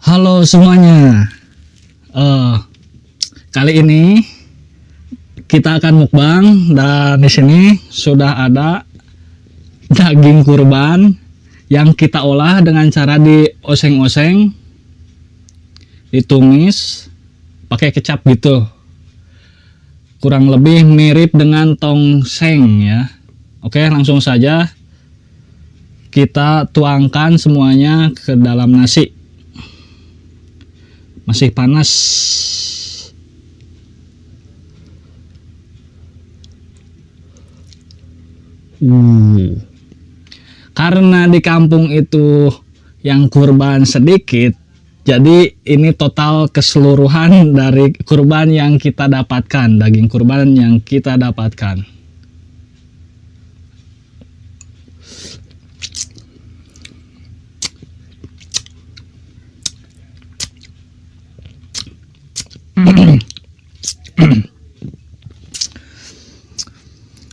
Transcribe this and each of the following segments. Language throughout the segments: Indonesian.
Halo semuanya. Eh, Kali ini kita akan mukbang dan di sini sudah ada daging kurban yang kita olah dengan cara dioseng-oseng, ditumis pakai kecap gitu. Kurang lebih mirip dengan tongseng ya. Oke, langsung saja kita tuangkan semuanya ke dalam nasi. Masih panas. Karena di kampung itu yang kurban sedikit, jadi ini total keseluruhan dari kurban yang kita dapatkan, daging kurban yang kita dapatkan.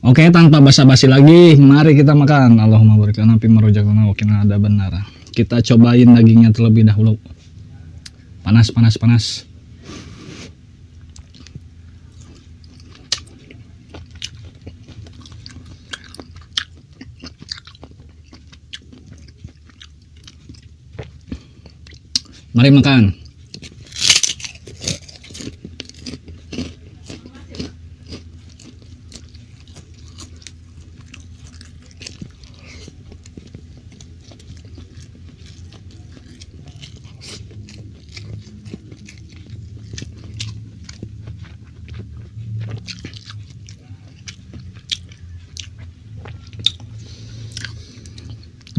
Oke, tanpa basa-basi lagi, mari kita makan. Allahumma barik lana fima razaqtana wa qina adzabannar. Kita cobain dagingnya terlebih dahulu. Panas, panas, panas. Mari makan.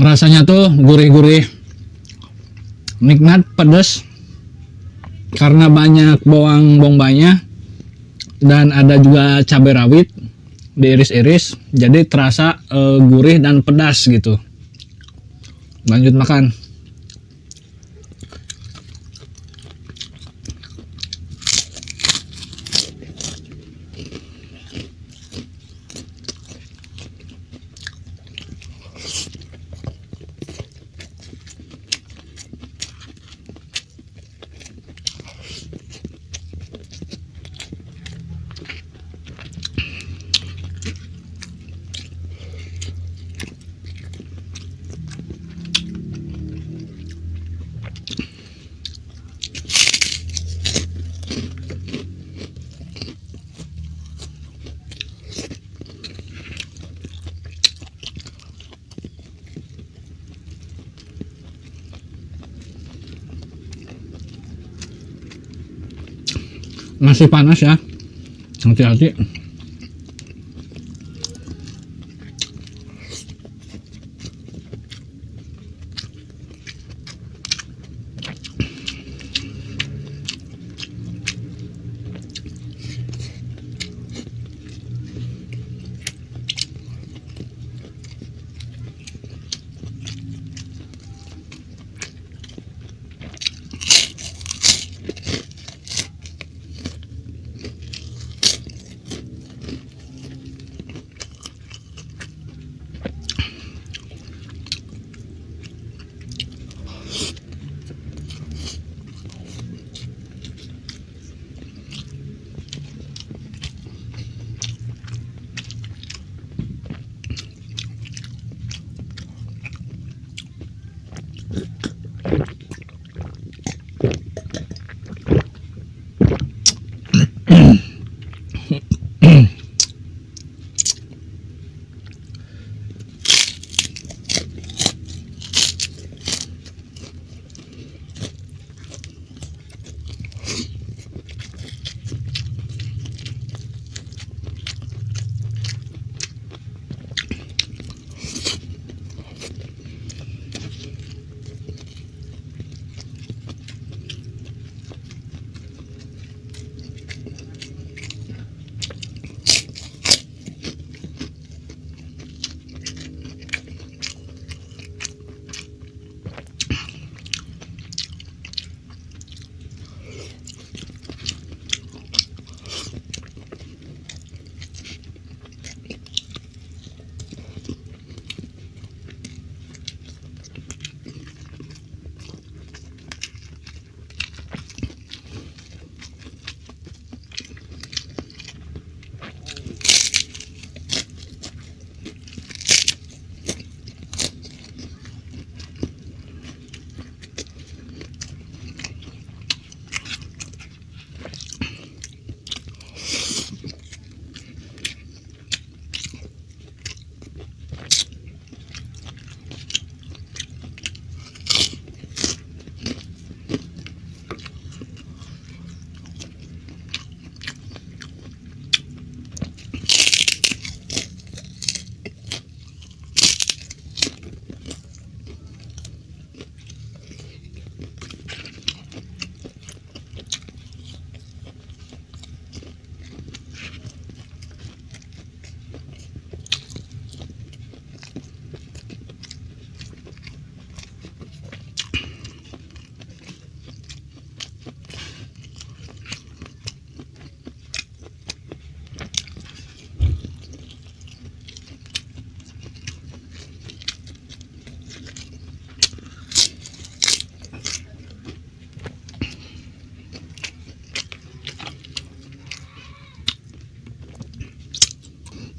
Rasanya tuh gurih-gurih, nikmat, pedas karena banyak bawang bombaynya dan ada juga cabai rawit diiris-iris, jadi terasa gurih dan pedas gitu. Lanjut makan. Masih panas ya, hati-hati.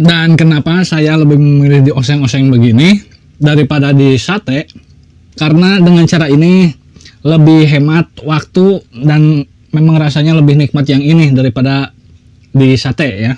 Dan kenapa saya lebih memilih di oseng-oseng begini daripada di sate? Karena dengan cara ini lebih hemat waktu dan memang rasanya lebih nikmat yang ini daripada di sate ya.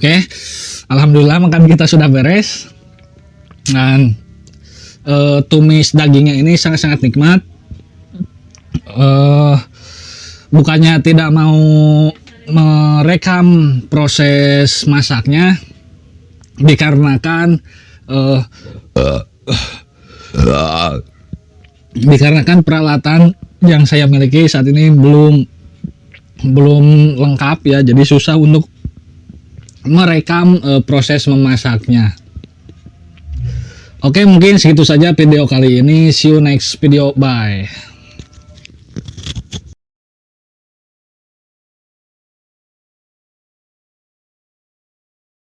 Oke, alhamdulillah makan kita sudah beres. Dan tumis dagingnya ini sangat-sangat nikmat. Bukannya tidak mau merekam proses masaknya, dikarenakan dikarenakan peralatan yang saya miliki saat ini belum lengkap ya, jadi susah untuk merekam proses memasaknya. Oke, mungkin segitu saja video kali ini. See you next video, bye.